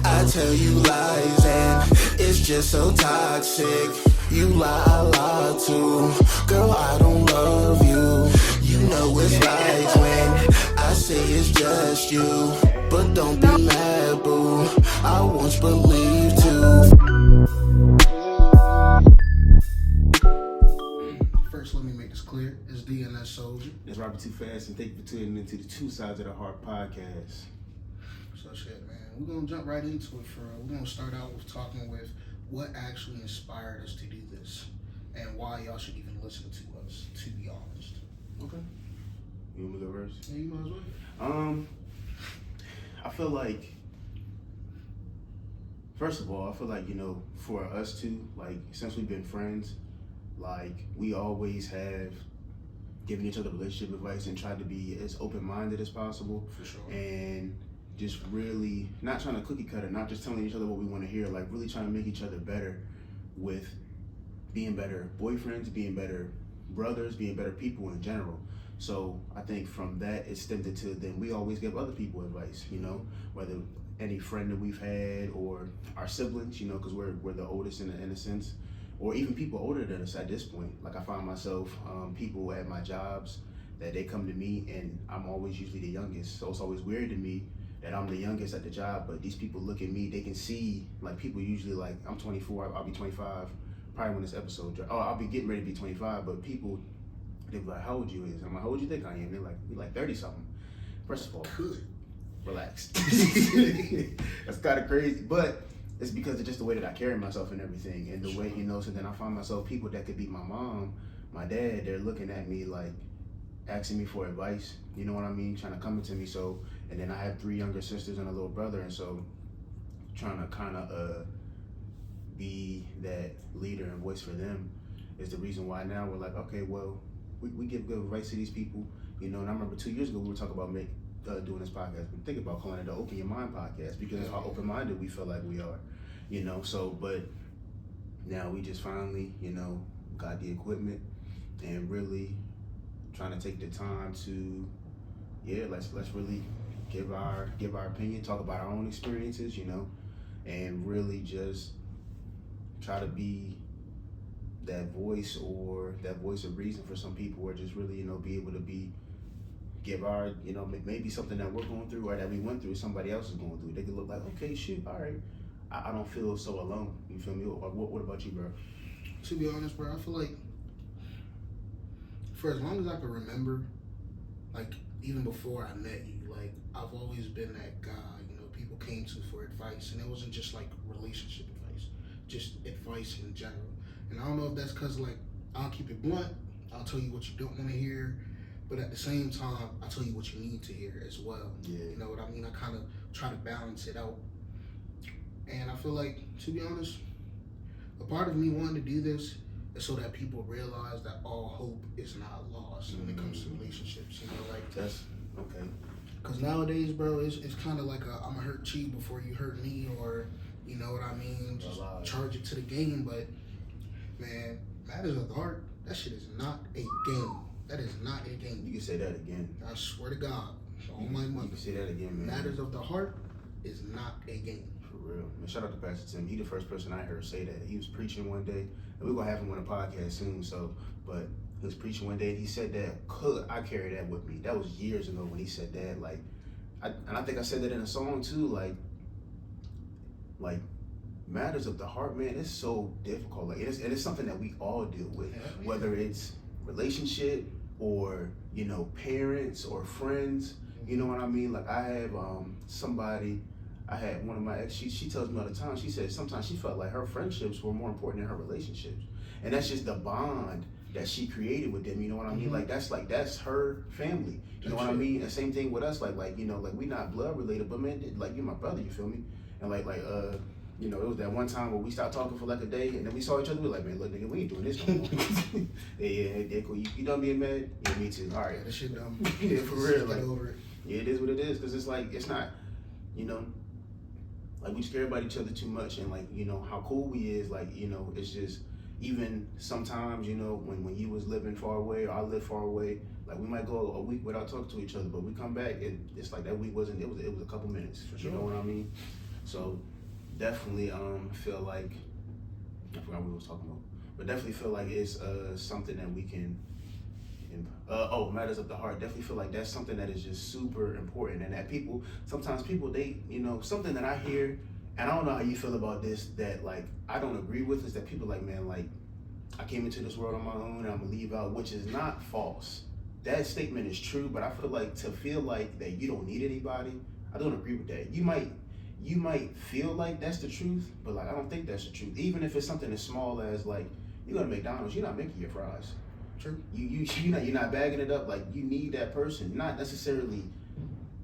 I tell you lies and it's just so toxic. You lie, I lie too. Girl, I don't love you. You know it's lies when I say it's just you. But don't be mad, boo. I once believed too. First, let me make this clear. It's DNS Soldier. It's Robby Too Fast, and thank you for tuning into the Two Sides of the Heart podcast. So shit, man. We're gonna jump right into it. We're gonna start out with talking with what actually inspired us to do this, and why y'all should even listen to us. To be honest. Okay. You want me to go first? Yeah, you might as well. I feel like, first of all, for us two, like, since we've been friends, like, we always have given each other relationship advice and tried to be as open-minded as possible. For sure. And just really not trying to cookie cutter, not just telling each other what we want to hear, like really trying to make each other better with being better boyfriends, being better brothers, being better people in general. So I think from that it stemmed into then we always give other people advice, you know, whether any friend that we've had or our siblings, you know, because we're the oldest in a sense, or even people older than us at this point. Like I find myself, people at my jobs that they come to me and I'm always usually the youngest. So it's always weird to me that I'm the youngest at the job, but these people look at me, they can see, like people usually like, I'm 24, I'll be 25, probably when this episode, I'll be getting ready to be 25, but people, they be like, how old you is? I'm like, how old you think I am? They're like, we like 30 something. First of all, relax. That's kind of crazy, but it's because of just the way that I carry myself and everything, and the way, you know, so then I find myself, people that could be my mom, my dad, they're looking at me like, asking me for advice, you know what I mean, trying to come to me. So, and then I have 3 younger sisters and a little brother, and so trying to kind of be that leader and voice for them is the reason why now we're like, okay, well, we give good advice to these people, you know. And I remember 2 years ago we were talking about doing this podcast, but think about calling it the Open Your Mind podcast, because it's how open-minded we feel like we are, you know. So, but now we just finally, you know, got the equipment and really trying to take the time to, let's really give our opinion, talk about our own experiences, you know, and really just try to be that voice of reason for some people, or just really, you know, be able to give our, you know, maybe something that we're going through or that we went through, somebody else is going through. They could look like, okay, shoot, all right, I don't feel so alone. You feel me? What about you, bro? To be honest, bro, I feel like for as long as I can remember, like even before I met you, like I've always been that guy, you know, people came to for advice, and it wasn't just like relationship advice, just advice in general. And I don't know if that's because like I'll keep it blunt, I'll tell you what you don't want to hear, but at the same time, I'll tell you what you need to hear as well. Yeah. You know what I mean? I kind of try to balance it out. And I feel like, to be honest, a part of me wanting to do this is so that people realize that all hope is not lost when it comes to relationships. You know, like that's okay. Because nowadays, bro, it's kind of like I'm gonna hurt you before you hurt me, or you know what I mean? Just charge it to the game. But man, matters of the heart, that shit is not a game. That is not a game. You can say that again. I swear to God, on my mother. You can say that again, man. Matters of the heart is not a game. For real. Man, shout out to Pastor Tim. He the first person I heard say that. He was preaching one day, and we're gonna have him on a podcast soon. So, but he was preaching one day, and he said that. I carry that with me. That was years ago when he said that. Like, and I think I said that in a song too. Like matters of the heart, man. It's so difficult. Like, it's something that we all deal with, whether it's relationship or, you know, parents or friends. You know what I mean? Like I have I had one of my ex, she tells me all the time, she says sometimes she felt like her friendships were more important than her relationships. And that's just the bond that she created with them, you know what I mean? Like that's her family. You know what I mean? And same thing with us, like, you know, like we not blood related, but man, like you're my brother, you feel me? And you know, it was that one time where we stopped talking for like a day, and then we saw each other. We were like, man, look, nigga, we ain't doing this no more. yeah, cool. You done being mad? Yeah, me too. All right. Yeah, that shit dumb. Yeah, for real. Like, get over it. Yeah, it is what it is, because it's like, it's not, you know, like we just care about each other too much, and like, you know, how cool we is, like, you know, it's just, even sometimes, you know, when you was living far away or I lived far away, like we might go a week without talking to each other, but we come back and it's like that week wasn't, it was a couple minutes. For sure. You know what I mean? So definitely feel like, I forgot what we was talking about, but definitely feel like it's something that we can, matters of the heart. Definitely feel like that's something that is just super important, and that sometimes people, they, something that I hear, and I don't know how you feel about this, that like I don't agree with, is that people like, man, like I came into this world on my own and I'm gonna leave out, which is not false. That statement is true, but I feel like to feel like that you don't need anybody, I don't agree with that. You might feel like that's the truth, but like I don't think that's the truth. Even if it's something as small as like you go to McDonald's, you're not making your fries. True. You're not bagging it up. Like you need that person, not necessarily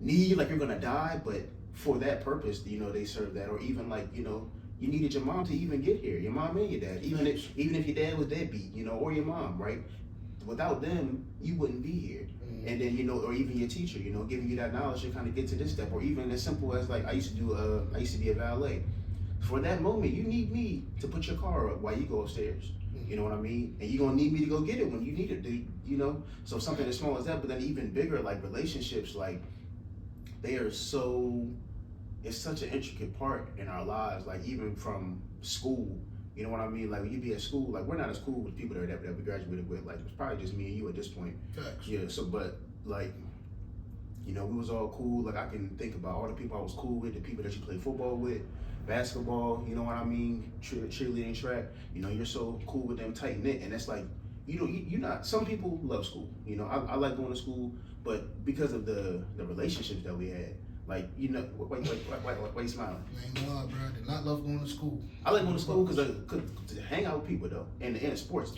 need like you're gonna die, but for that purpose, they serve that. Or even like you needed your mom to even get here. Your mom and your dad, even if your dad was deadbeat, or your mom, right? Without them, you wouldn't be here. And then or even your teacher, giving you that knowledge to kind of get to this step. Or even as simple as like I used to be a valet. For that moment, you need me to put your car up while you go upstairs. You know what I mean? And you're gonna need me to go get it when you need it, So something as small as that, but then even bigger, like relationships, like it's such an intricate part in our lives, like even from school. You know what I mean? Like when you be at school, like we're not as cool with people that we graduated with. Like it's probably just me and you at this point. Facts. Yeah. So, but like, we was all cool. Like I can think about all the people I was cool with, the people that you play football with, basketball. You know what I mean? Cheerleading, track. You're so cool with them, tight knit, and it's like, you're not. Some people love school. I like going to school, but because of the relationships that we had. Like, why you smiling? I ain't gonna lie, bro. I did not love going to school. I like going to school because to hang out with people, though. And the sports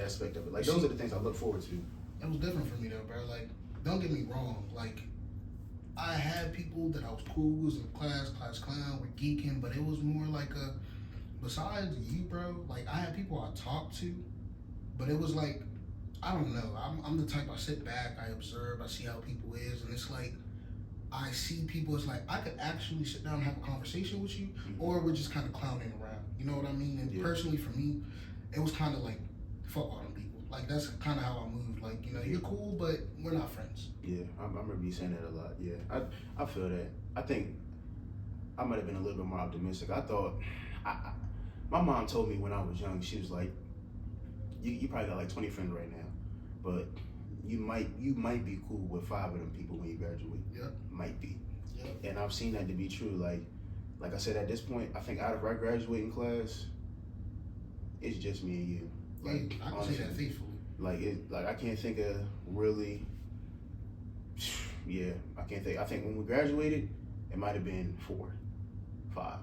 aspect of it. Like, those are the things I look forward to. It was different for me, though, bro. Like, don't get me wrong. Like, I had people that I was cool with in class clown, we're geeking, but it was more like besides you, bro, like, I had people I talked to, but it was like, I don't know. I'm the type, I sit back, I observe, I see how people is, and it's like, I see people, it's like, I could actually sit down and have a conversation with you, or we're just kind of clowning around. You know what I mean? And personally, for me, it was kind of like, fuck all them people. Like, that's kind of how I moved. Like, you're cool, but we're not friends. Yeah, I remember you saying that a lot. Yeah, I feel that. I think I might have been a little bit more optimistic. I thought, my mom told me when I was young, she was like, you probably got like 20 friends right now, but you might be cool with 5 of them people when you graduate. Yep. Might be. Yep. And I've seen that to be true. Like I said, at this point, I think out of our graduating class, it's just me and you. Like, I can honestly, say that faithfully. Like I can't think of really. Yeah, I can't think. I think when we graduated, it might have been 4, 5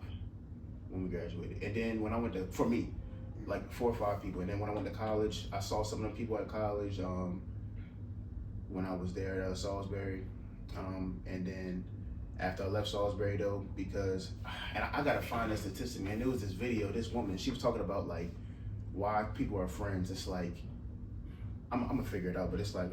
when we graduated, and then when I went to, for me, like 4 or 5 people, and then when I went to college, I saw some of the people at college. When I was there at Salisbury, and then after I left Salisbury though, because, and I gotta find that statistic, man. There was this video, this woman, she was talking about like why people are friends. It's like, I'm gonna figure it out, but it's like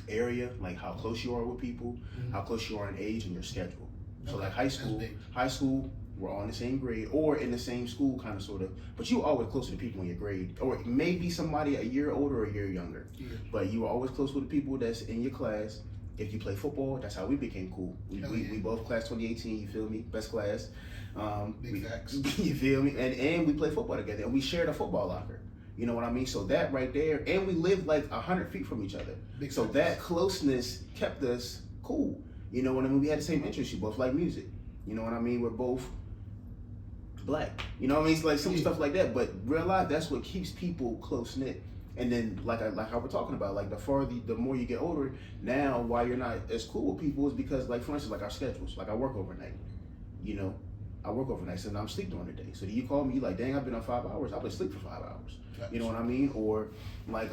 area, like how close you are with people, how close you are in age and your schedule. So like high school, we're all in the same grade or in the same school, kind of, sort of, but you were always closer to people in your grade, or maybe somebody a year older or a year younger. Yeah. But you were always close with the people that's in your class. If you play football, that's how we became cool. We both class 2018, you feel me? Best class. Big facts. You feel me? And we play football together, and we shared a football locker. You know what I mean? So that right there, and we lived like 100 feet from each other. So that closeness kept us cool. You know what I mean? We had the same interests. You both like music. You know what I mean? We're both black. You know what I mean? It's like some stuff like that. But real life, that's what keeps people close knit. And then like how we're talking about, like the more you get older, now why you're not as cool with people is because, like, for instance, like our schedules. Like I work overnight. I work overnight, so now I'm sleep during the day. So do you call me, you like, dang, I've been up 5 hours. I've been asleep for 5 hours. You know what I mean? Or like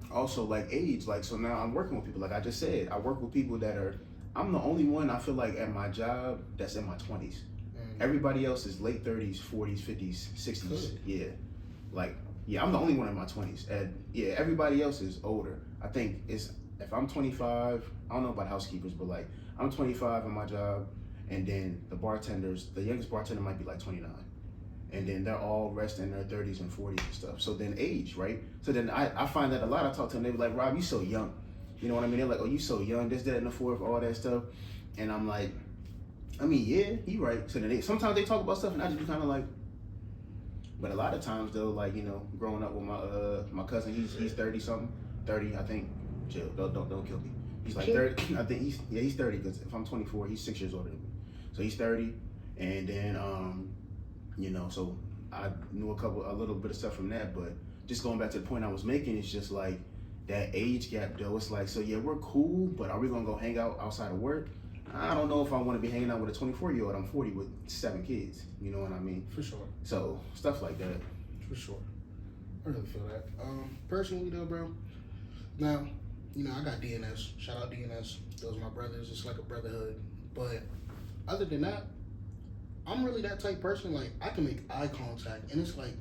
also like age, like, so now I'm working with people. Like I just said, I work with people that are, I'm the only one I feel like at my job that's in my 20s. Everybody else is late 30s, 40s, 50s, 60s. Good. Yeah. Like, yeah, I'm the only one in my 20s. And yeah, everybody else is older. I think if I'm 25, I don't know about housekeepers, but like I'm 25 in my job, and then the youngest bartender might be like 29. And then they're all rest in their 30s and 40s and stuff. So then age, right? So then I find that a lot. I talk to them, they be like, Rob, you so young. You know what I mean? They're like, oh, you so young, this, that, and the fourth, all that stuff. And I'm like, I mean, yeah, he right. So then sometimes they talk about stuff and I just be kind of like, but a lot of times though, like, you know, growing up with my cousin, he's 30 something, 30 I think. Chill, don't kill me. He's like 30. I think he's 30 because if I'm 24, he's 6 years older than me. So he's 30, and then you know, so I knew a little bit of stuff from that, but just going back to the point I was making, it's just like that age gap though. It's like, so yeah, we're cool, but are we gonna go hang out outside of work? I don't know if I want to be hanging out with a 24-year-old. I'm 40 with 7 kids. You know what I mean? For sure. So stuff like that. For sure. I really feel that. Personally though, bro. Now, you know, I got DNS. Shout out DNS. Those are my brothers. It's like a brotherhood. But other than that, I'm really that type person. Like, I can make eye contact, and it's like,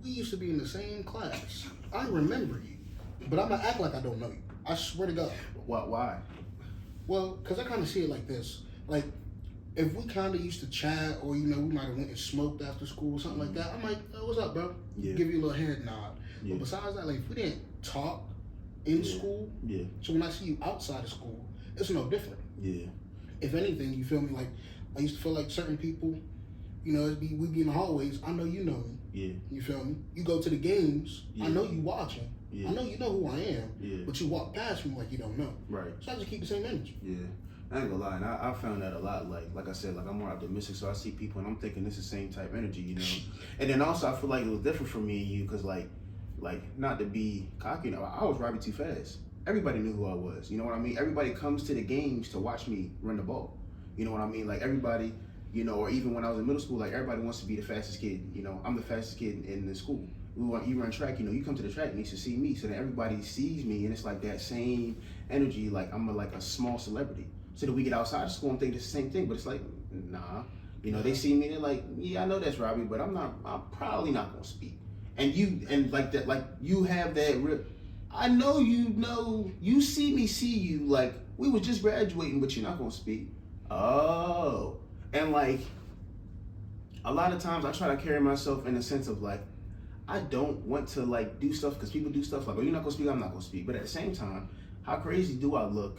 we used to be in the same class. I remember you, but I'm gonna act like I don't know you. I swear to God. Why? Well, because I kind of see it like this. Like, if we kind of used to chat, or, you know, we might have went and smoked after school or something like that, I'm like, oh, what's up, bro? Yeah. Give you a little head nod. Yeah. But besides that, like, if we didn't talk in school, so when I see you outside of school, it's no different. Yeah. If anything, you feel me? Like, I used to feel like certain people, you know, we be in the hallways, I know you know me. Yeah. You feel me? You go to the games, I know you watching. Yeah. I know you know who I am, Yeah. but you walk past me like you don't know. Right. So I just keep the same energy. Yeah. I ain't gonna lie, and I found that a lot. Like I said, like I'm more optimistic, so I see people and I'm thinking this is the same type energy, you know. And then also I feel like it was different for me and you, cause like not to be cocky, you know, I was Robby too fast. Everybody knew who I was, you know what I mean. Everybody comes to the games to watch me run the ball, you know what I mean. Like everybody, you know, or even when I was in middle school, like everybody wants to be the fastest kid. You know, I'm the fastest kid in the school. You run track, you know, you come to the track and you should see me, so that everybody sees me, and it's like that same energy. Like I'm like a small celebrity. So that we get outside of school and think it's the same thing, but it's like, nah. You know, they see me, they're like, yeah, I know that's Robby, but I'm probably not gonna speak. And like that, like you have that I know you see me see you, like we was just graduating, but you're not gonna speak. Oh. And like a lot of times I try to carry myself in a sense of like, I don't want to like do stuff because people do stuff like, oh, you're not gonna speak, I'm not gonna speak. But at the same time, how crazy do I look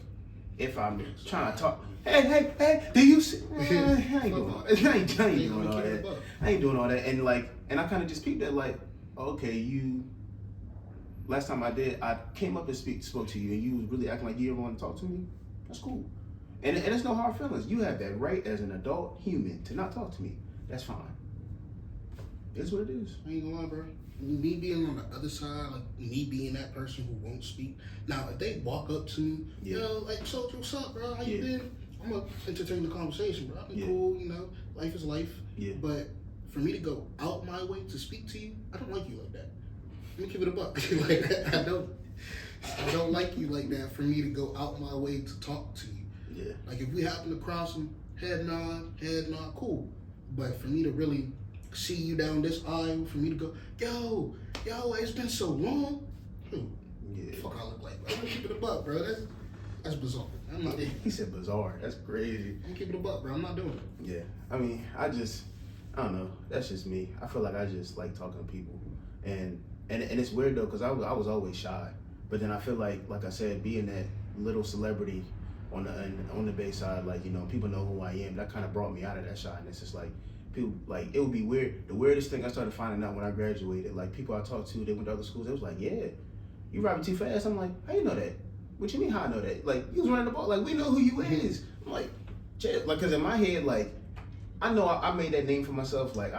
if I'm trying to talk? Hey, do you see? I ain't doing all that. I ain't doing all that. And like, and I kind of just peeped that like, okay, last time I came up and spoke to you, and you was really acting like you didn't want to talk to me. That's cool. And it's no hard feelings. You have that right as an adult human to not talk to me. That's fine. It's what it is. I ain't gonna lie, bro. Me being on the other side, like me being that person who won't speak. Now, if they walk up to me, yo, like, Soldier, what's up, bro? How you been? I'm gonna entertain the conversation, bro. I've been cool, you know. Life is life. Yeah. But for me to go out my way to speak to you, I don't like you like that. Let me give it a buck. Like, I don't like you like that. For me to go out my way to talk to you. Yeah. Like if we happen to cross them, head nod, cool. But for me to really see you down this aisle, for me to go, yo, it's been so long. Yeah. Fuck I look like, bro. I'm keep it a buck, bro. That's bizarre. I'm not doing it. He said bizarre. That's crazy. I'm keep it a buck, bro. I'm not doing it. Yeah. I mean, I don't know. That's just me. I feel like I just like talking to people. And it's weird though, because I was always shy. But then I feel like I said, being that little celebrity on the Bay side, like, you know, people know who I am. That kind of brought me out of that shyness. It's like, people, like, it would be weird. The weirdest thing I started finding out when I graduated, like, people I talked to, they went to other schools, they was like, yeah, you Robby too fast. I'm like, how you know that? What you mean how I know that? Like, you was running the ball. Like, we know who you is. I'm like, chill. Like, because in my head, like, I know I made that name for myself. Like,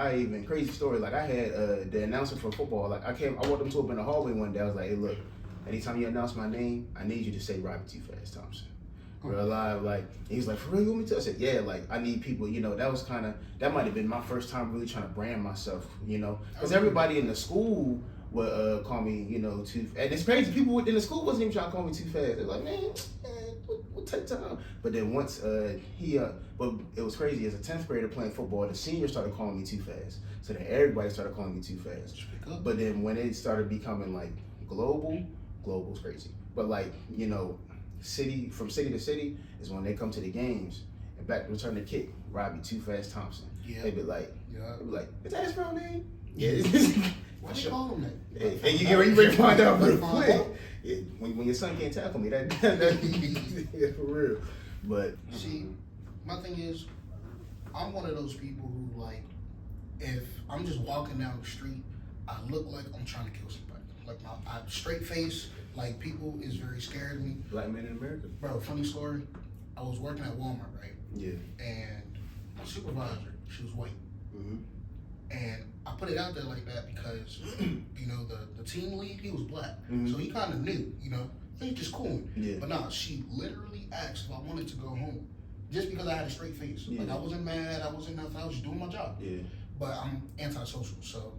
crazy story. Like, I had the announcer for football. Like, I walked up to him in the hallway one day. I was like, hey, look, anytime you announce my name, I need you to say Robby too fast, Thompson. Real live, like, he was like, for real, you want me to? I said, yeah, like, I need people, you know, that might have been my first time really trying to brand myself, you know, because everybody in the school would call me, you know, and it's crazy, people in the school wasn't even trying to call me too fast. They're like, man, we'll take time. But then once but it was crazy, as a 10th grader playing football, the seniors started calling me too fast. So then everybody started calling me too fast. But then when it started becoming like global's crazy. But like, you know, from city to city is when they come to the games and back to return the kick, Robby too fast Thompson. Yeah. They be like, is that his real name? Yeah. Why they call him that? And you ready to find out real quick. Yeah, when your son can't tackle me, that yeah, for real. But see, my thing is, I'm one of those people who, like, if I'm just walking down the street, I look like I'm trying to kill somebody. Like, I straight face, like, people is very scared of me. Black men in America. Bro, funny story. I was working at Walmart, right? Yeah. And my supervisor, she was white. Mm-hmm. And I put it out there like that because, you know, the team lead, he was black. So he kind of knew, you know, he's just cool. Yeah. But nah, she literally asked if I wanted to go home just because I had a straight face. Yeah. Like, I wasn't mad, I wasn't nothing, I was just doing my job. Yeah. But I'm antisocial, so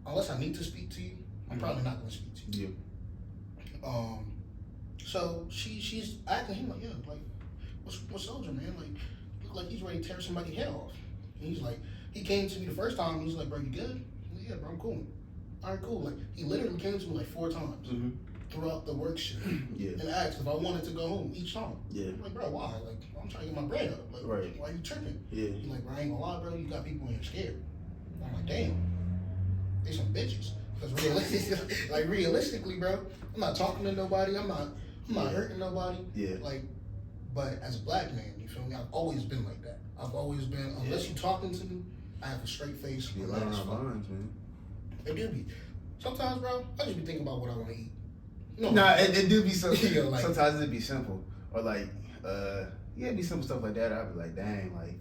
unless I need to speak to you, I'm probably not going to speak to you. Yeah. So she's acting him like, yeah, like, what's Soldier, man? Like, look like he's ready to tear somebody's head off. And he's like, he came to me the first time, he's like, bro, you good? I'm like, yeah, bro, I'm cool. All right, cool. Like, he literally came to me like 4 times throughout the work shift and asked if I wanted to go home each time. Yeah. I'm like, bro, why? Like, I'm trying to get my bread up. Like, Right. why you tripping? Yeah. He's like, bro, I ain't gonna lie, bro, you got people in here scared. I'm like, damn, they some bitches. Because realistically, bro, I'm not talking to nobody. I'm not hurting nobody. Yeah. Like, but as a black man, you feel me? I've always been like that. I've always been, unless you talking to me, I have a straight face. Be a lot on our minds, man. It do be. Sometimes, bro, I just be thinking about what I want to eat. Nah, it do be something. Yeah, like, sometimes it be simple. Or like, it'd be simple stuff like that. I'd be like, dang, like,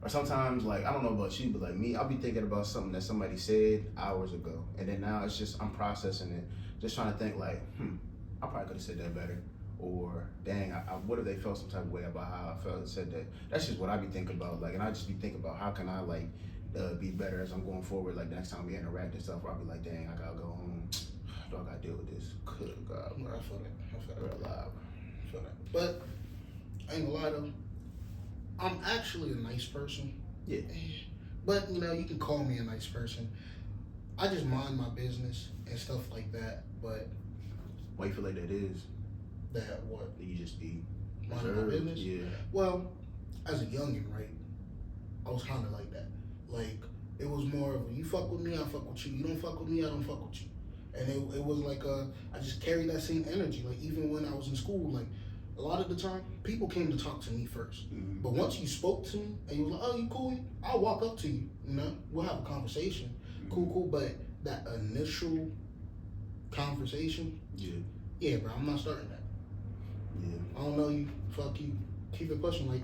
or sometimes, like, I don't know about you, but like me, I'll be thinking about something that somebody said hours ago. And then now it's just, I'm processing it. Just trying to think like, I probably could have said that better. Or, dang, what if they felt some type of way about how I felt and said that? That's just what I be thinking about. Like, and I just be thinking about how can I, like, be better as I'm going forward. Like, next time we interact and stuff, where I'll be like, dang, I gotta go home. Do I gotta deal with this? Good God, bro. I feel that. We're alive. I feel that. But, I ain't gonna lie though, I'm actually a nice person. Yeah. But, you know, you can call me a nice person. I just mind my business and stuff like that. But Why you feel like that is? that what? You just be Minding my reserved? business? Yeah. Well, as a youngin', right, I was kind of like that. Like, it was more of, you fuck with me, I fuck with you. You don't fuck with me, I don't fuck with you. And it was like, I just carried that same energy. Like, even when I was in school, like, a lot of the time, people came to talk to me first. Mm-hmm. But once you spoke to me, and you was like, oh, you cool? I'll walk up to you, you know? We'll have a conversation. Mm-hmm. Cool. But that initial conversation, yeah, bro, I'm not starting that. Yeah. I don't know you, fuck you. Keep it pushing. Like,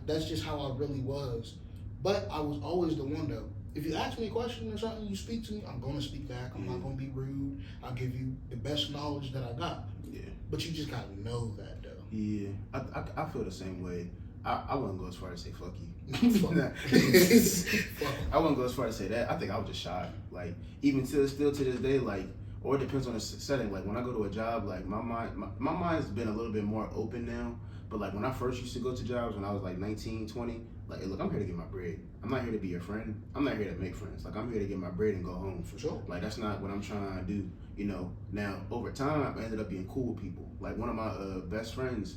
that's just how I really was. But I was always the one, though. If you ask me a question or something, you speak to me, I'm going to speak back. I'm not going to be rude. I'll give you the best knowledge that I got. Yeah. But you just got to know that, though. Yeah. I feel the same way. I wouldn't go as far as say fuck you. Fuck. I wouldn't go as far as say that. I think I was just shy. Like, even still to this day, like, or it depends on the setting. Like, when I go to a job, like, my mind's been a little bit more open now. But, like, when I first used to go to jobs when I was, like, 19, 20, like, hey, look, I'm here to get my bread. I'm not here to be your friend. I'm not here to make friends. Like, I'm here to get my bread and go home. For sure. Like, that's not what I'm trying to do, you know. Now, over time, I ended up being cool with people. Like, one of my best friends,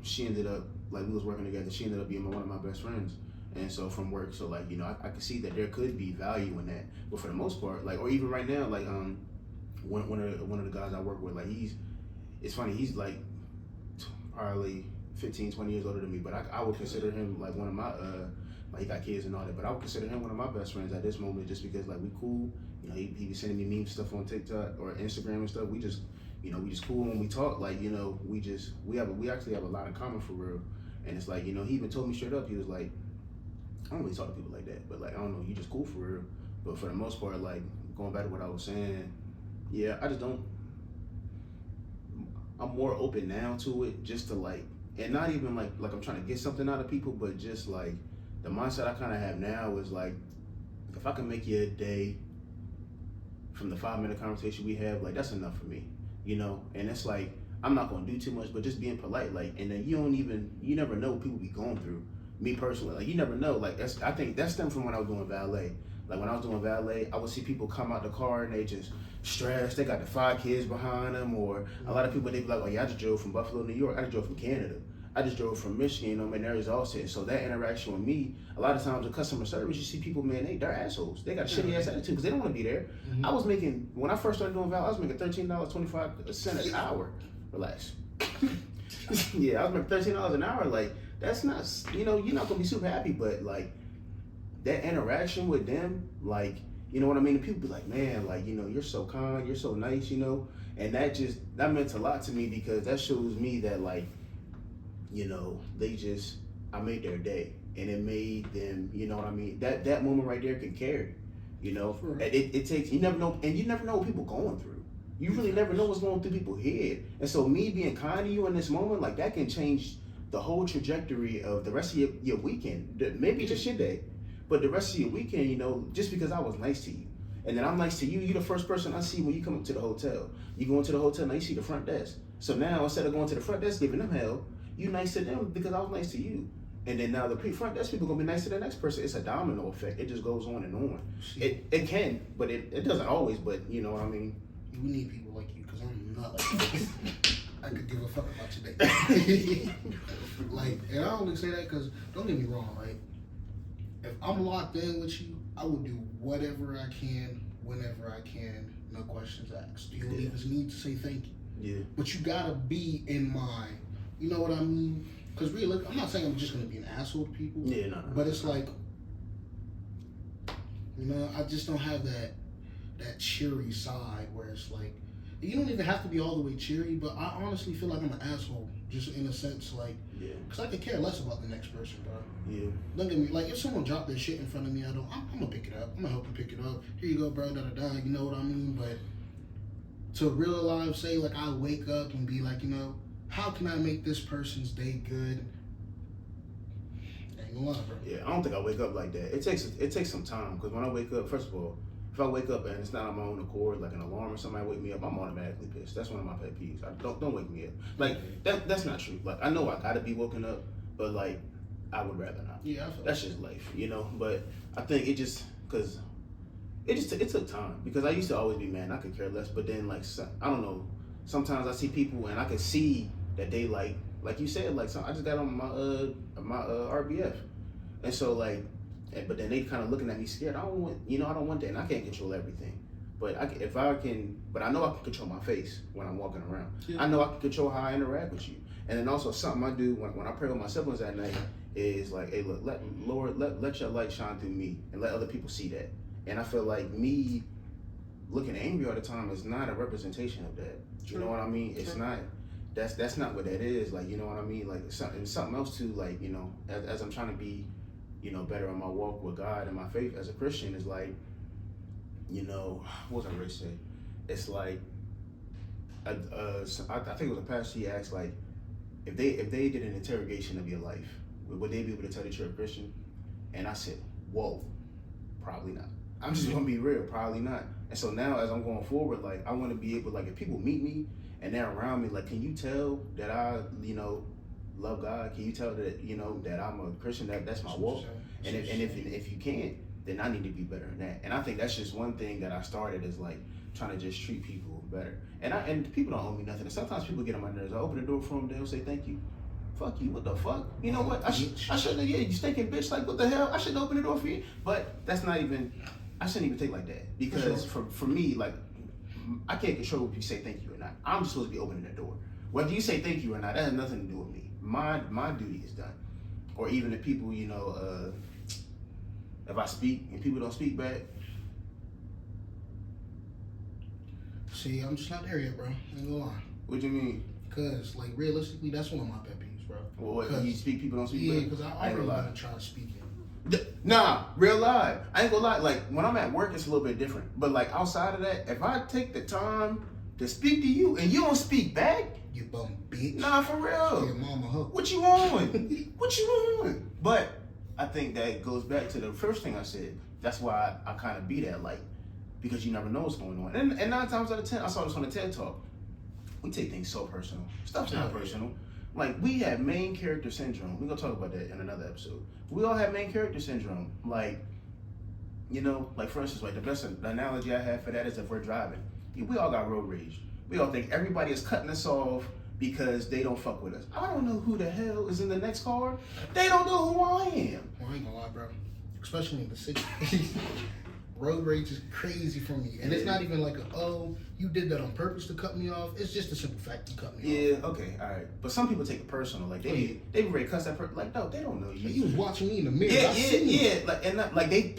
she ended up, like, we was working together. She ended up being one of my best friends. And so from work, so, like, you know, I could see that there could be value in that. But for the most part, like, or even right now, like, one of the guys I work with, like, it's funny, he's, like, probably 15, 20 years older than me, but I would consider him like one of my, like he got kids and all that, but I would consider him one of my best friends at this moment just because like we cool, you know, he be sending me meme stuff on TikTok or Instagram and stuff. We just, you know, we just cool when we talk, like, you know, we actually have a lot in common for real. And it's like, you know, he even told me straight up, he was like, I don't really talk to people like that, but like, I don't know, you just cool for real. But for the most part, like, going back to what I was saying, yeah, I just don't, I'm more open now to it just to like, and not even like I'm trying to get something out of people, but just like the mindset I kind of have now is like, if I can make you a day from the 5-minute conversation we have, like that's enough for me, you know? And it's like, I'm not gonna do too much, but just being polite, like, and then you never know what people be going through. Me personally, like you never know, like I think that stemmed from when I was doing valet. Like when I was doing valet, I would see people come out the car and they just stressed. They got the 5 kids behind them, or a lot of people they be like, "Oh yeah, I just drove from Buffalo, New York. I just drove from Canada. I just drove from Michigan. You know, man, there's all set." So that interaction with me, a lot of times with customer service, you see people, man, they're assholes. They got a shitty ass attitude because they don't want to be there. Mm-hmm. I was making when I first started doing valet, I was making $13.25 an hour. Relax. Yeah, I was making $13 an hour. Like that's not, you know, you're not gonna be super happy, but like that interaction with them, like, you know what I mean? And people be like, man, like, you know, you're so kind, you're so nice, you know, and that meant a lot to me because that shows me that, like, you know, I made their day, and it made them, you know what I mean? That moment right there can carry, you know. Sure. It takes, you never know, and you never know what people going through. You really never know what's going through people's head. And so me being kind to you in this moment, like, that can change the whole trajectory of the rest of your weekend. Maybe just your day, but the rest of your weekend, you know, just because I was nice to you. And then I'm nice to you, you're the first person I see when you come up to the hotel. You go into the hotel, now you see the front desk. So now, instead of going to the front desk, giving them hell, you nice to them because I was nice to you. And then now the front desk people gonna be nice to the next person. It's a domino effect. It just goes on and on. It can, but it doesn't always, but you know what I mean? We need people like you, because I'm not like you. I could give a fuck about your day. Like, and I only say that because, don't get me wrong, right? If I'm locked in with you, I will do whatever I can, whenever I can, no questions asked. You don't even need to say thank you. Yeah. But you gotta be in my, you know what I mean? Because really, I'm not saying I'm just gonna be an asshole to people. Yeah, no. But it's like, you know, I just don't have that cheery side where it's like, you don't even have to be all the way cheery, but I honestly feel like I'm an asshole, just in a sense, like, because I could care less about the next person, bro. Yeah. Don't get me, like, if someone dropped their shit in front of me, I'm gonna pick it up. I'm gonna help them pick it up. Here you go, bro, da-da-da, you know what I mean? But to real life, say, like, I wake up and be like, you know, how can I make this person's day good? Ain't gonna lie, bro. Yeah, I don't think I wake up like that. It takes some time, because when I wake up, first of all, if I wake up and it's not on my own accord, like an alarm or somebody wake me up, I'm automatically pissed. That's one of my pet peeves. Don't wake me up. Like, that's not true. Like, I know I gotta be woken up, but like, I would rather not. Yeah, I feel that's just life, you know. But I think it took time, because I used to always be mad. I could care less, but then like, I don't know. Sometimes I see people and I can see that they like you said, like, I just got on my RBF, and so like. But then they kind of looking at me scared. I don't want that, and I can't control everything. But I know I can control my face when I'm walking around. Yeah. I know I can control how I interact with you. And then also something I do when I pray with my siblings at night is like, hey, look, Lord, let your light shine through me and let other people see that. And I feel like me looking angry all the time is not a representation of that. You know what I mean? It's not. That's not what that is. Like, you know what I mean? Like, something else too. Like, you know, as I'm trying to be, you know, better on my walk with God and my faith as a Christian, is like, you know, what was I going to say? It's like, I think it was a pastor, he asked, like, if they did an interrogation of your life, would they be able to tell that you're a Christian? And I said, whoa, probably not. I'm just going to be real, probably not. And so now as I'm going forward, like, I want to be able, like, if people meet me and they're around me, like, can you tell that I, you know, love God? Can you tell that, you know, that I'm a Christian, that's my walk? And if you can't, then I need to be better than that. And I think that's just one thing that I started, is like trying to just treat people better. And people don't owe me nothing. And sometimes people get on my nerves. I open the door for them, they'll say thank you. Fuck you, what the fuck? You know what? I shouldn't, you stinking bitch, like, what the hell? I shouldn't open the door for you. But that's not even, I shouldn't even take like that. Because for me, like, I can't control if you say thank you or not. I'm just supposed to be opening the door. Whether you say thank you or not, that has nothing to do with me. My duty is done. Or even if people, you know, if I speak and people don't speak back. See, I'm just not there yet, bro. I ain't gonna lie. What do you mean? Because, like, realistically, that's one of my pet peeves, bro. Well, what, you speak, people don't speak back? Yeah, because I already want to try speaking. Nah, real life. I ain't gonna lie. Like, when I'm at work, it's a little bit different. But like, outside of that, if I take the time to speak to you and you don't speak back, you bum bitch. Nah, for real. Your mama hook. What you want? What you want? But I think that goes back to the first thing I said. That's why I kind of be that light, because you never know what's going on. And 9 times out of 10, I saw this on the TED Talk. We take things so personal. Stuff's not personal. Like, we have main character syndrome. We're gonna talk about that in another episode. We all have main character syndrome. Like, you know, like, for instance, like, the best analogy I have for that is if we're driving. We all got road rage. We all think everybody is cutting us off because they don't fuck with us. I don't know who the hell is in the next car. They don't know who I am. Well, I ain't gonna lie, bro. Especially in the city. road rage is crazy for me, and it's not even like you did that on purpose to cut me off. It's just a simple fact you cut me off. Yeah, okay, all right. But some people take it personal. Like they be ready to cuss that person. Like no, they don't know you. Like, you was watching me in the mirror. Yeah. Like and not, like they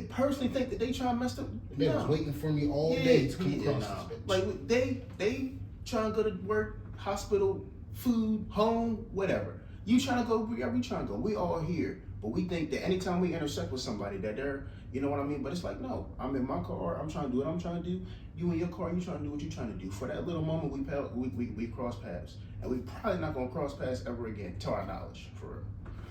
personally think that they trying to mess up. They was waiting for me all day to come across this bitch. Like they trying to go to work, hospital, food, home, whatever. You trying to go wherever you trying to go. We all here. But we think that anytime we intersect with somebody that they're, you know what I mean? But it's like, no, I'm in my car, I'm trying to do what I'm trying to do. You in your car, you trying to do what you're trying to do. For that little moment, we cross paths. And we probably not going to cross paths ever again, to our knowledge, for real.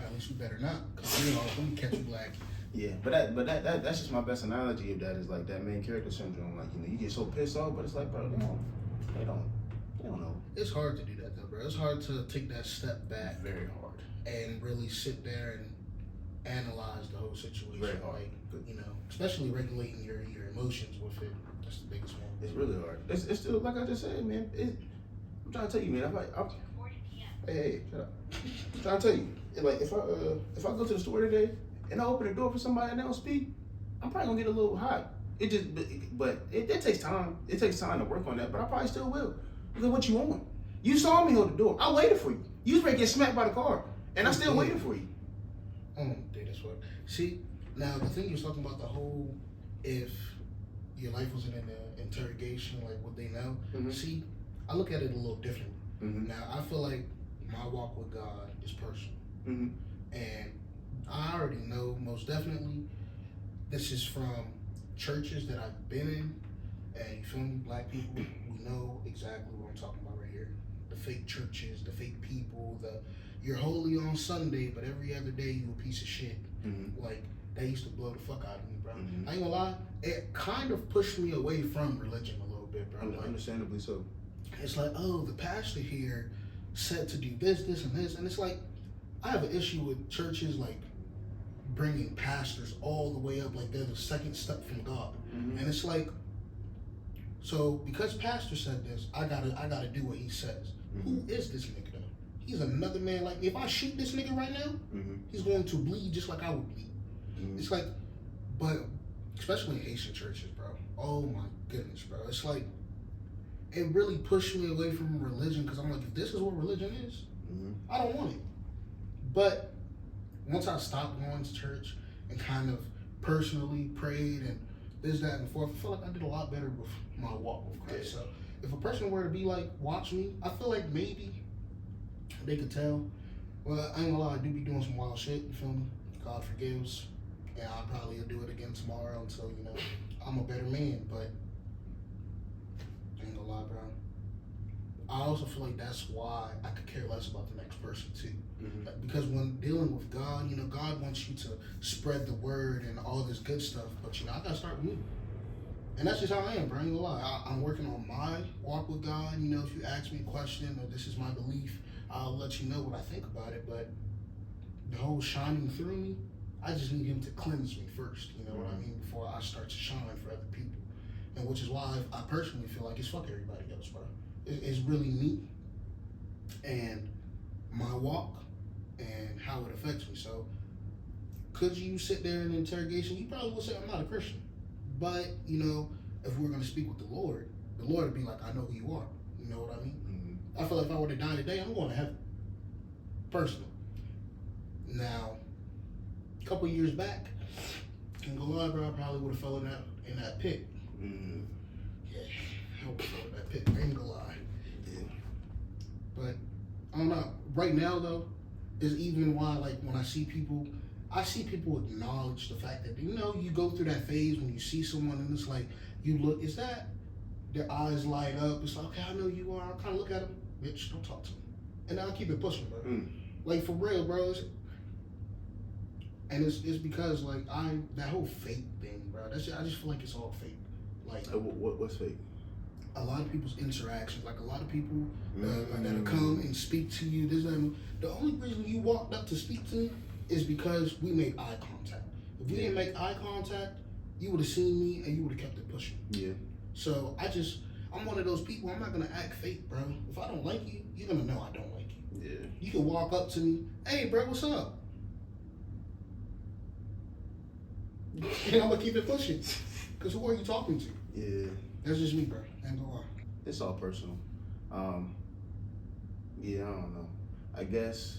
At least you better not, because you know, let me catch you black. Yeah, but that's just my best analogy of that is like that main character syndrome. Like, you know, you get so pissed off, but it's like, bro, they don't know. It's hard to do that though, bro. It's hard to take that step back. Very hard. And really sit there and analyze the whole situation. Very hard. Like, you know, especially regulating your emotions with it. That's the biggest one. It's really hard. It's still, like I just said, man, I'm trying to tell you, man, hey, shut up. I'm trying to tell you, like, if I go to the store today and I open the door for somebody and they don't speak, I'm probably gonna get a little hot. But it takes time. It takes time to work on that, but I probably still will. Because what you want? You saw me hold the door. I waited for you. You was ready to get smacked by the car, and I still waited for you. Dude, that's what. See, now the thing you was talking about, the whole, if your life wasn't in the interrogation, like what they know. Mm-hmm. See, I look at it a little differently. Mm-hmm. Now, I feel like my walk with God is personal. Mm-hmm. And I already know, most definitely, this is from churches that I've been in. And you feel me, black people, we know exactly what I'm talking about right here. The fake churches, the fake people, you're holy on Sunday, but every other day you a piece of shit. Mm-hmm. Like, that used to blow the fuck out of me, bro. Mm-hmm. I ain't gonna lie, it kind of pushed me away from religion a little bit, bro. Like, Understandably so. it's like, oh, the pastor here said to do this, and this, and it's like, I have an issue with churches like bringing pastors all the way up, like they're the second step from God, Mm-hmm. and it's like, so because pastor said this, I gotta do what he says. Mm-hmm. Who is this nigga though? He's another man. Like, if I shoot this nigga right now, Mm-hmm. he's going to bleed just like I would bleed. Mm-hmm. It's like, but especially in Haitian churches, bro. Oh my goodness, bro. It's like, it really pushed me away from religion, because I'm like, if this is what religion is, Mm-hmm. I don't want it. But once I stopped going to church and kind of personally prayed and this, that, and forth, I feel like I did a lot better with my walk with Christ. Yeah. So if a person were to be like, watch me, I feel like maybe they could tell. Well, I ain't gonna lie, I do be doing some wild shit, you feel me? God forgives. And I'll probably do it again tomorrow until, you know, I'm a better man. But I ain't gonna lie, bro. I also feel like that's why I could care less about the next person too. Mm-hmm. Like, because when dealing with God, you know, God wants you to spread the word and all this good stuff, but you know, I gotta start with me. And that's just how I am, bro. I ain't gonna lie. I'm working on my walk with God. You know, if you ask me a question or this is my belief, I'll let you know what I think about it. But the whole shining through me, I just need him to cleanse me first, you know what I mean, before I start to shine for other people. And which is why I personally feel like it's fuck everybody else, bro. It's really me and my walk and how it affects me. So could you sit there in an interrogation? You probably would say I'm not a Christian. But, you know, if we're going to speak with the Lord would be like, I know who you are. You know what I mean? Mm-hmm. I feel like if I were to die today, I'm going to heaven. Personally. Now, a couple years back, can go lie, bro, I probably would have fell in that pit. Mm-hmm. Yeah, I would have fell in that pit. I ain't gonna lie. Yeah. But, I don't know. Right now, though, is even why, like, when I see people acknowledge the fact that, you know, you go through that phase when you see someone and it's like, you look, is that, their eyes light up, it's like, okay, I know you are, I'll kind of look at them, bitch, don't talk to me. And I'll keep it pushing, bro. Like, for real, bro. And it's because, like, that whole fake thing, bro, I just feel like it's all fake. Like, What's fake? a lot of people's interactions, like a lot of people that'll come and speak to you, this, that, and the only reason you walked up to speak to me is because we made eye contact. If we didn't make eye contact, you would have seen me and you would have kept it pushing. Yeah. So I'm one of those people, I'm not gonna act fake, bro. If I don't like you, you're gonna know I don't like you. Yeah. You can walk up to me, hey, bro, what's up? And I'm gonna keep it pushing. Cause who are you talking to? Yeah. That's just me, bro. Ain't gonna lie. It's all personal. Yeah, I don't know. I guess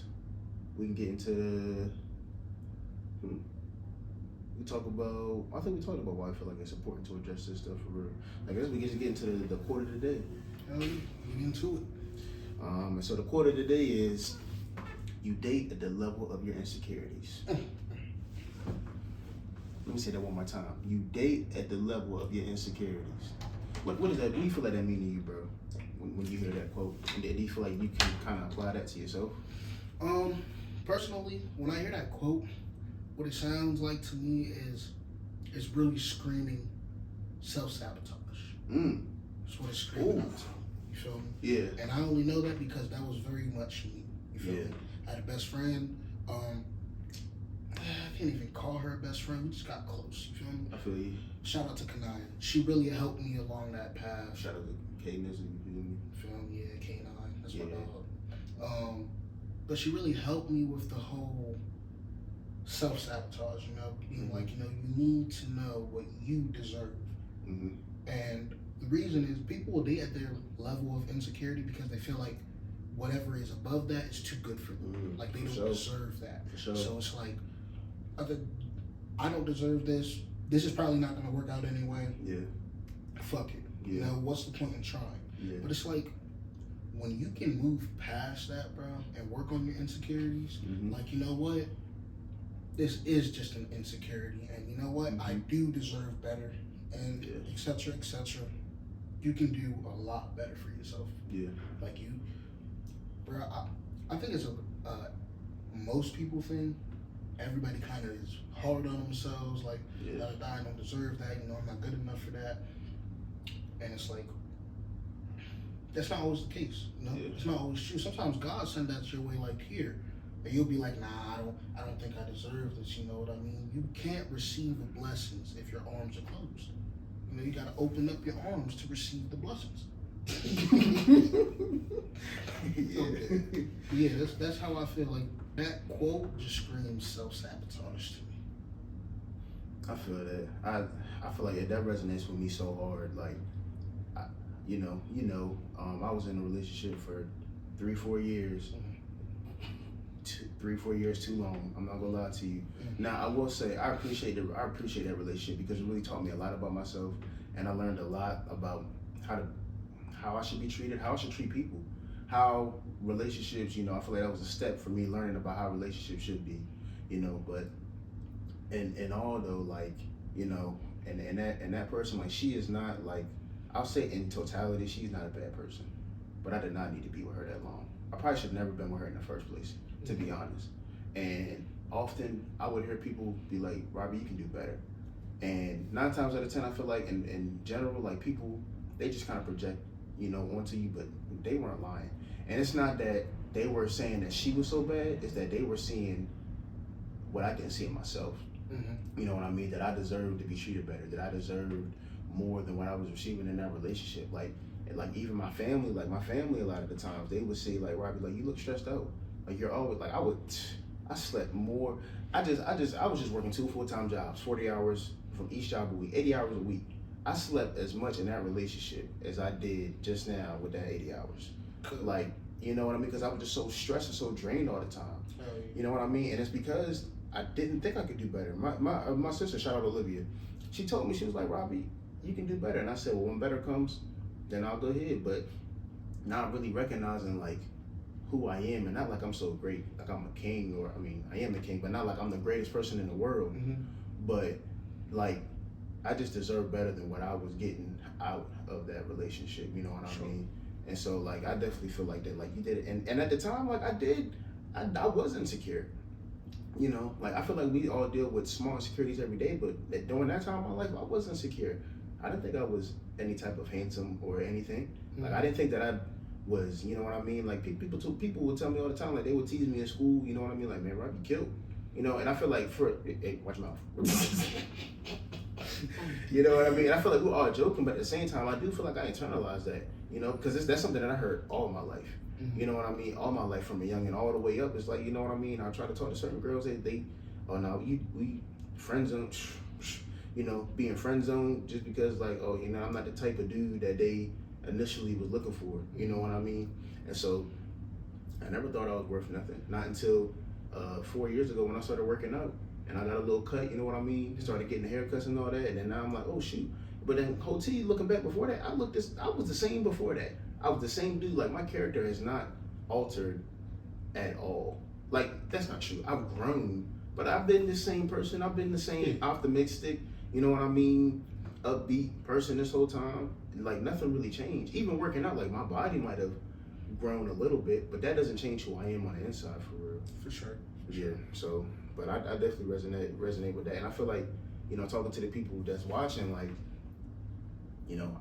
we can get into. We talk about. I think we talked about why I feel like it's important to address this stuff for real. I guess we just get into the quote of the day. Hell yeah, get into it. And so the quote of the day is, "You date at the level of your insecurities." Let me say that one more time. You date at the level of your insecurities. What does that? What do you feel like that mean to you, bro? When you hear that quote, and do you feel like you can kind of apply that to yourself? Personally, when I hear that quote, what it sounds like to me is really screaming self-sabotage. That's what it's screaming out to me. You feel me? Yeah. And I only know that because that was very much me. You feel me? I had a best friend. I can't even call her a best friend. We just got close. You feel me? I feel you. Shout out to Kanaya. She really helped me along that path. Shout out to Cadence. Feel me? Yeah, K9. That's my Yeah. dog. But she really helped me with the whole self-sabotage, you know, being like, you know, you need to know what you deserve. And the reason is people will date at their level of insecurity because they feel like whatever is above that is too good for them. Like they don't deserve that. So it's like, I don't deserve this. This is probably not going to work out anyway. Yeah. Fuck it. Yeah. You know, what's the point in trying? Yeah. But it's like, when you can move past that, bro, and work on your insecurities, like, you know what? This is just an insecurity, and you know what? I do deserve better, and et cetera, et cetera. You can do a lot better for yourself. Yeah. Like you, bro, I think it's a most people thing. Everybody kind of is hard on themselves, like, I don't deserve that, you know, I'm not good enough for that. And it's like, that's not always the case, you know? It's not always true. Sometimes God sends that your way, like, here. And you'll be like, nah, I don't think I deserve this, you know what I mean? You can't receive the blessings if your arms are closed. You know, you gotta open up your arms to receive the blessings. Yeah, that's how I feel. Like, that quote just screams self-sabotage to me. I feel that. I feel like that resonates with me so hard. Like, I was in a relationship for 3-4 years. 3-4 years too long. I'm not gonna lie to you. Now I will say I appreciate that relationship because it really taught me a lot about myself, and I learned a lot about how I should be treated, how I should treat people, how relationships. You know, I feel like that was a step for me learning about how relationships should be. You know, but and all though, like, you know, and that person, like, she is not, like, I'll say in totality, she's not a bad person, but I did not need to be with her that long. I probably should have never been with her in the first place, to be honest. And often I would hear people be like, Robby, you can do better. And 9 times out of 10, I feel like in general, like, people, they just kind of project, you know, onto you, but they weren't lying. And it's not that they were saying that she was so bad, it's that they were seeing what I didn't see in myself. You know what I mean? That I deserved to be treated better, that I deserved more than what I was receiving in that relationship. Like even my family, a lot of the times, they would say, like, Robby, like, you look stressed out. Like, you're always, like, I slept more. I was just working 2 full-time jobs, 40 hours from each job a week, 80 hours a week. I slept as much in that relationship as I did just now with that 80 hours. Like, you know what I mean? Because I was just so stressed and so drained all the time. You know what I mean? And it's because I didn't think I could do better. My sister, shout out Olivia, she told me, she was like, Robby, you can do better. And I said, well, when better comes, then I'll go ahead. But not really recognizing, like, who I am, and not like I'm so great, like I'm a king, or, I mean, I am a king, but not like I'm the greatest person in the world. But, like, I just deserve better than what I was getting out of that relationship, you know what I mean? And so, like, I definitely feel like that, like, you did it. And at the time, like, I was insecure. You know, like, I feel like we all deal with small insecurities every day, but during that time of my life, I was insecure. I didn't think I was any type of handsome or anything. Like, I didn't think that I was, you know what I mean? Like, people would tell me all the time, like, they would tease me in school, you know what I mean? Like, man, Robby killed. You know, and I feel like hey, watch your mouth. You know what I mean? And I feel like we're all joking, but at the same time, I do feel like I internalized that, you know, because that's something that I heard all my life. You know what I mean? All my life, from a young and all the way up. It's like, you know what I mean? I try to talk to certain girls, they oh no, we friend zone, being friend zoned just because like, oh, I'm not the type of dude that they initially was looking for. You know what I mean? And so I never thought I was worth nothing. Not until 4 years ago when I started working out and I got a little cut, you know what I mean? Started getting haircuts and all that, and then now I'm like, oh shoot. But then whole T looking back before that, I was the same before that. I was the same dude. Like my character has not altered at all. Like that's not true. I've grown, but I've been the same person. I've been the same optimistic, you know what I mean, upbeat person this whole time. Like nothing really changed. Even working out, like my body might have grown a little bit, but that doesn't change who I am on the inside for real. For sure. Yeah. So, but I definitely resonate with that, and I feel like, talking to the people that's watching, like,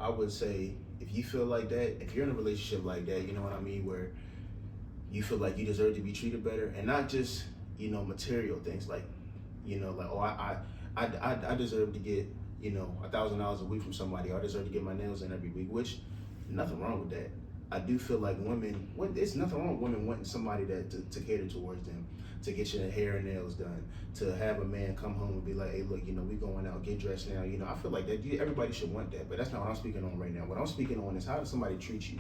I would say if you feel like that, if you're in a relationship like that, you know what I mean, where you feel like you deserve to be treated better, and not just material things, like like, oh, I deserve to get $1,000 a week from somebody, or I deserve to get my nails in every week, which nothing wrong with that. I do feel like women, it's nothing wrong with women wanting somebody that to cater towards them, to get your hair and nails done, to have a man come home and be like, hey, look, we going out, get dressed now. I feel like that everybody should want that, but that's not what I'm speaking on right now. What I'm speaking on is how does somebody treat you?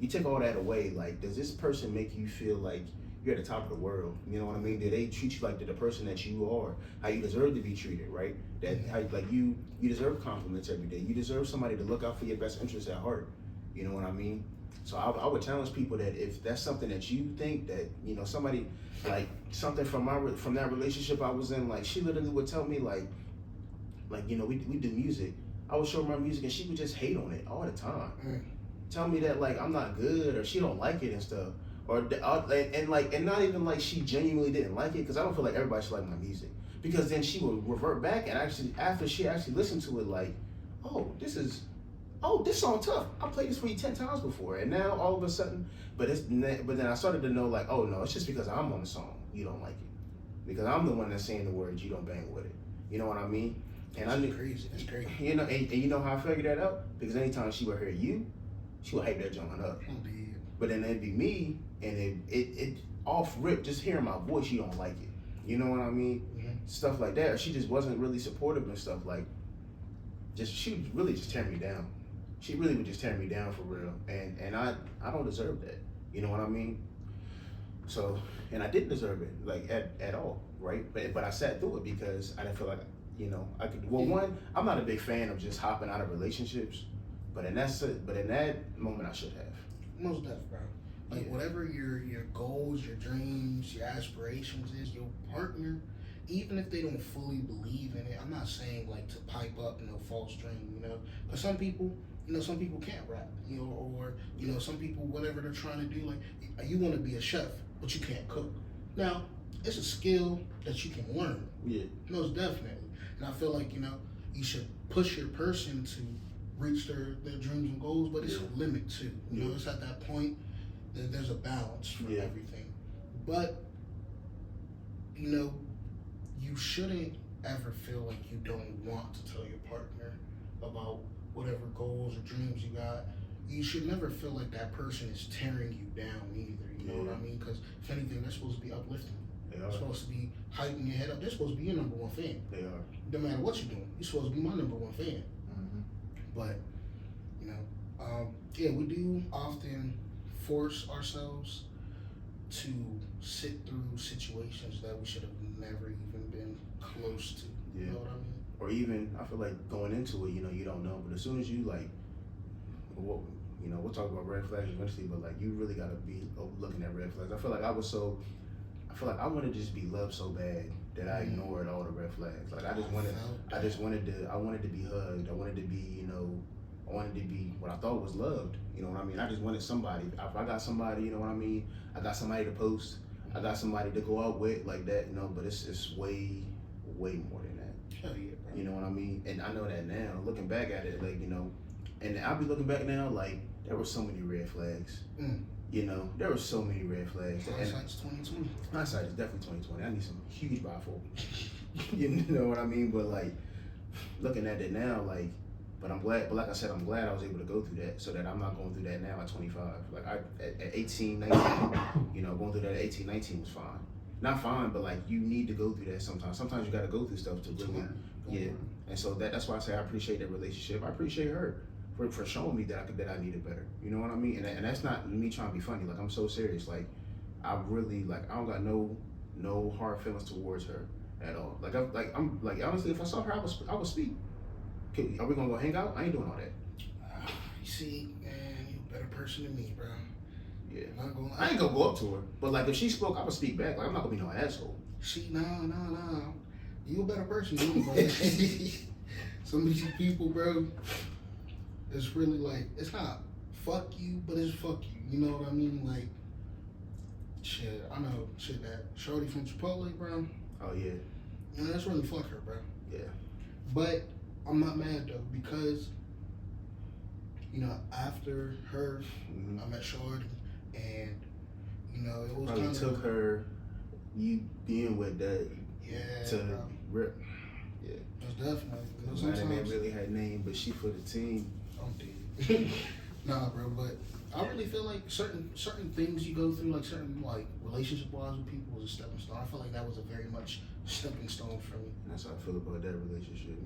You take all that away, like, does this person make you feel like you're at the top of the world? You know what I mean? Do they treat you like the person that you are, how you deserve to be treated, right? That how, like you deserve compliments every day. You deserve somebody to look out for your best interests at heart. You know what I mean? So I would challenge people that if that's something that you think that, somebody, like something from that relationship I was in, like she literally would tell me like we do music. I would show her my music and she would just hate on it all the time. Tell me that like I'm not good or she don't like it and stuff. And not even like she genuinely didn't like it, because I don't feel like everybody should like my music. Because then she would revert back and actually, after she actually listened to it, like, this song tough. I played this for you 10 times before, and now all of a sudden, but then I started to know like, oh no, it's just because I'm on the song, you don't like it, because I'm the one that's saying the words, you don't bang with it. You know what I mean? And That's crazy. That's crazy. And you know how I figured that out? Because anytime she would hear you, she would hype that joint up. But then it'd be me, and it off rip, just hearing my voice, you don't like it. You know what I mean? Stuff like that. Or she just wasn't really supportive and stuff, like, she would really just tear me down. She really would just tear me down for real. And I don't deserve that. You know what I mean? So, and I didn't deserve it, like, at all, right? But I sat through it because I didn't feel like, I could, well, one, I'm not a big fan of just hopping out of relationships, but in that moment I should have. Most definitely, bro. Like whatever your goals, your dreams, your aspirations is, your partner, even if they don't fully believe in it, I'm not saying like to pipe up false dream, But some people, some people can't rap, or some people, whatever they're trying to do, like you want to be a chef, but you can't cook. Now, it's a skill that you can learn. Yeah. Most definitely. And I feel like, you should push your person to reach their dreams and goals, but it's a limit too. It's at that point that there's a balance for everything. But, you shouldn't ever feel like you don't want to tell your partner about whatever goals or dreams you got. You should never feel like that person is tearing you down either, you know what I mean? Because if anything, they're supposed to be uplifting. They're supposed to be hyping your head up. They're supposed to be your number one fan. They are. No matter what you're doing, you're supposed to be my number one fan. But, we do often force ourselves to sit through situations that we should have never even been close to. You know what I mean? Or even, I feel like going into it, you don't know, but as soon as you like, we'll talk about red flags eventually, but like you really gotta be looking at red flags. I feel like I I wanted to just be loved so bad that I ignored all the red flags. Like I wanted to be hugged. I wanted to be, I wanted to be what I thought was loved. You know what I mean? I just wanted somebody. If I got somebody, you know what I mean? I got somebody to post. I got somebody to go out with like that, but it's way, way more than that. Hell yeah, bro. You know what I mean? And I know that now, looking back at it, like, and I'll be looking back now, like, there were so many red flags. There were so many red flags. Hindsight's 2020. Hindsight is definitely 2020. I need some huge bifocal. You know what I mean? But like, looking at it now, like, but I'm glad. But like I said, I'm glad I was able to go through that, so that I'm not going through that now at 25. Like at 18, 19, going through that at 18, 19 was fine. not fine, but like you need to go through that sometimes. Sometimes you got to go through stuff to really, yeah. And so that's why I say I appreciate that relationship. I appreciate her for showing me that I needed better. You know what I mean? And that's not me trying to be funny. Like I'm so serious. Like I really like I don't got no hard feelings towards her at all. I'm like honestly, if I saw her, I would speak. Okay, are we gonna go hang out? I ain't doing all that. You see, man, you a better person than me, bro. Yeah. I I ain't gonna go up to her, but like if she spoke, I would speak back. Like I'm not gonna be no asshole. Nah. You a better person than me, bro. Some of these people, bro, it's really like, it's not fuck you, but it's fuck you. You know what I mean? Like, shit, I know, shit, that shorty from Chipotle, bro. Oh, yeah. Man, that's really fuck her, bro. Yeah. But I'm not mad, though, because, you know, after her, I met shorty, and, you know, it was probably took her, you being with that, to bro. rip. Yeah. Most definitely. You know, That sometimes man really had name, but she for the team. I'm dead. Nah, bro, but I really feel like certain things you go through, like certain like relationship wise with people, was a stepping stone. I feel like that was a very much stepping stone for me. And that's how I feel about that relationship.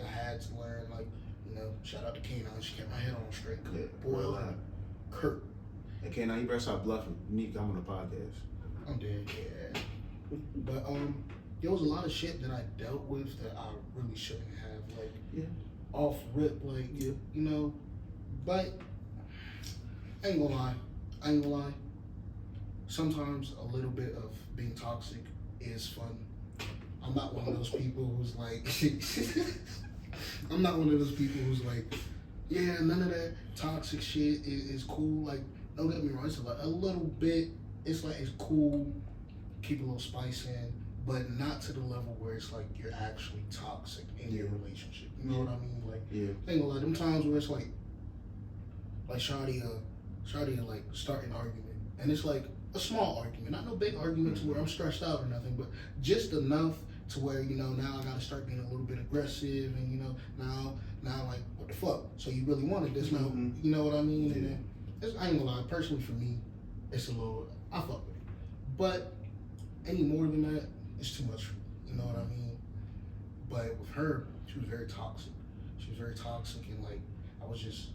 I had to learn, like, you know, shout out to K9, she kept my head on straight. Yeah, Boy, Kurt. And K9, you better stop bluffing. You need to come on the podcast. I'm dead, yeah. But there was a lot of shit that I dealt with that I really shouldn't have, like, off rip, like, you know. But I ain't gonna lie. Sometimes a little bit of being toxic is fun. I'm not one of those people who's like, yeah, none of that toxic shit is cool. Like, don't get me wrong, it's like a little bit, it's like, it's cool, keep a little spice in, but not to the level where it's like you're actually toxic in your relationship. You know what I mean? Like, I ain't gonna lie, them times where it's like Shawty like start an argument, and it's like a small argument, not no big argument to where I'm stressed out or nothing, but just enough to where, you know, now I gotta start being a little bit aggressive, and, you know, now like, what the fuck? So you really wanted this now? You know what I mean? And then I ain't gonna lie, personally for me, it's a little, I fuck with it, but any more than that, it's too much for me. You know what I mean? But with her, she was very toxic. And like, I was just,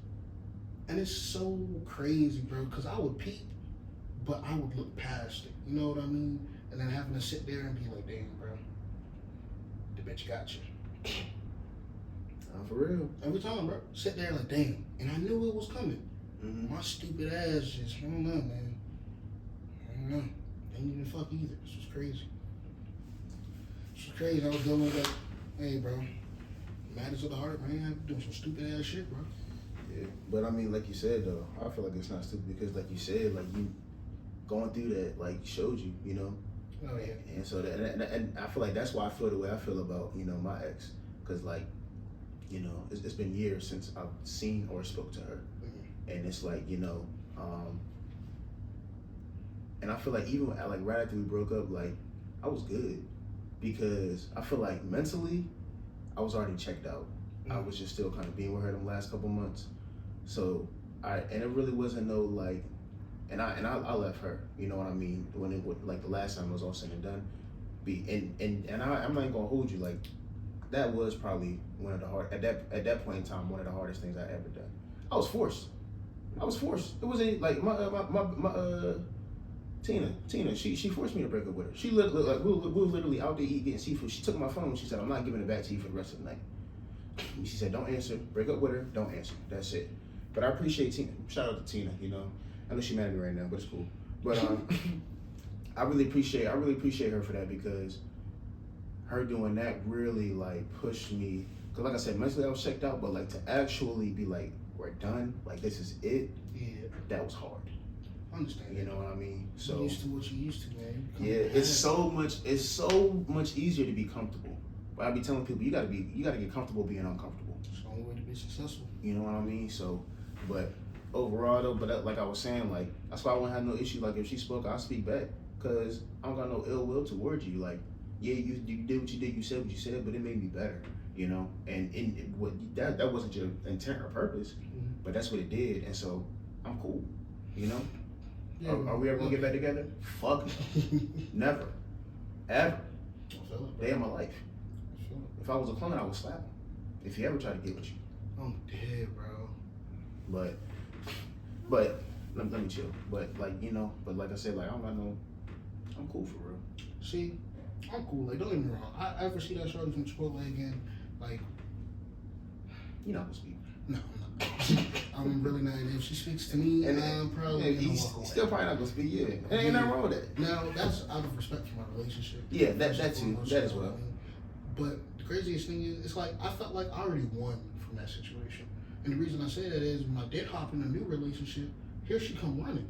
and it's so crazy, bro, because I would peep, but I would look past it. You know what I mean? And then having to sit there and be like, damn, bro, the bitch got you. For real. Every time, bro. Sit there like, damn. And I knew it was coming. My stupid ass just, I don't know, man. I don't know. Didn't even fuck either. This was crazy. I was dealing with that. Hey, bro. Matters of the heart, man. I'm doing some stupid ass shit, bro. Yeah, but I mean, like you said though, I feel like it's not stupid because, like you said, like you going through that, like showed you, you know. Oh yeah. And so that, and I feel like that's why I feel the way I feel about, you know, my ex, because like, you know, it's been years since I've seen or spoke to her, and it's like, you know, and I feel like even like right after we broke up, like I was good because I feel like mentally I was already checked out. I was just still kind of being with her the last couple months. So and it really wasn't no like, and I left her, you know what I mean? When it would, like the last time it was all said and done, I'm not gonna hold you, like that was probably one of the at that point in time, one of the hardest things I ever done. I was forced. It wasn't like my Tina, she forced me to break up with her. She looked like we were literally out to eat getting seafood. She took my phone. She said, "I'm not giving it back to you for the rest of the night." She said, "Don't answer. Break up with her. Don't answer. That's it." But I appreciate Tina. Shout out to Tina. You know, I know she's mad at me right now, but it's cool. But I really appreciate her for that, because her doing that really like pushed me. Cause like I said, mentally I was checked out, but like to actually be like, we're done. Like this is it. Yeah. That was hard. I understand. You know what I mean? So you're used to what you used to, man. It's so much easier to be comfortable. But I be telling people you gotta get comfortable being uncomfortable. It's the only way to be successful. You know what I mean? So, but overall though, like I was saying, like that's why I wouldn't have no issue. Like if she spoke, I'll speak back, cause I don't got no ill will towards you. Like yeah, you did what you did, you said what you said, but it made me better. You know, and that wasn't your intent or purpose, but that's what it did, and so I'm cool. You know. Yeah, are we ever gonna get back together? Fuck no. Never. Ever. I feel it, bro. Day of my life. I feel it. If I was a clone, I would slap him. If he ever tried to get with you. I'm dead, bro. But let me chill. But like, you know, but like I said, like I don't got no, I'm cool for real. See, I'm cool. Like, don't get me wrong. I ever see that shorty from Chipotle again, like, You not gonna speak. no, I'm not. I'm really not. If she speaks to me, I'm probably yeah, gonna he's walk away. still probably not gonna speak. Yeah, and ain't nothing wrong with that. Now, that's out of respect for my relationship. Yeah, that First and too. foremost, That as you know well. what I mean? But the craziest thing is, it's like I felt like I already won from that situation. And the reason I say that is when I did hop in a new relationship, here she come running.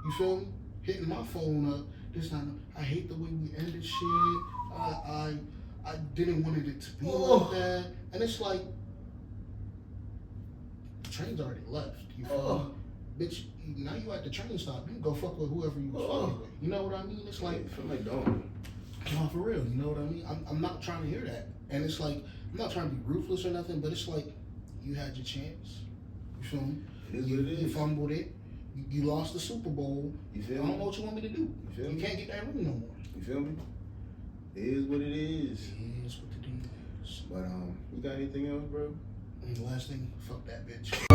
You feel me? Hitting my phone up. This time, I hate the way we ended shit. I didn't want it to be like that. And it's like, the train's already left. You feel me? Bitch, now you at the train stop. You can go fuck with whoever you was with. You know what I mean? It's like, I feel like don't. no, for real. You know what I mean? I'm not trying to hear that. And it's like, I'm not trying to be ruthless or nothing, but it's like, you had your chance. You feel me? It is what it You is. fumbled it. You lost the Super Bowl. You I feel don't me? know what you want me to do. You feel You me? can't get that ring no more. You feel me? It is what it is. It is what it is. But you got anything else, bro? And the last thing, fuck that bitch.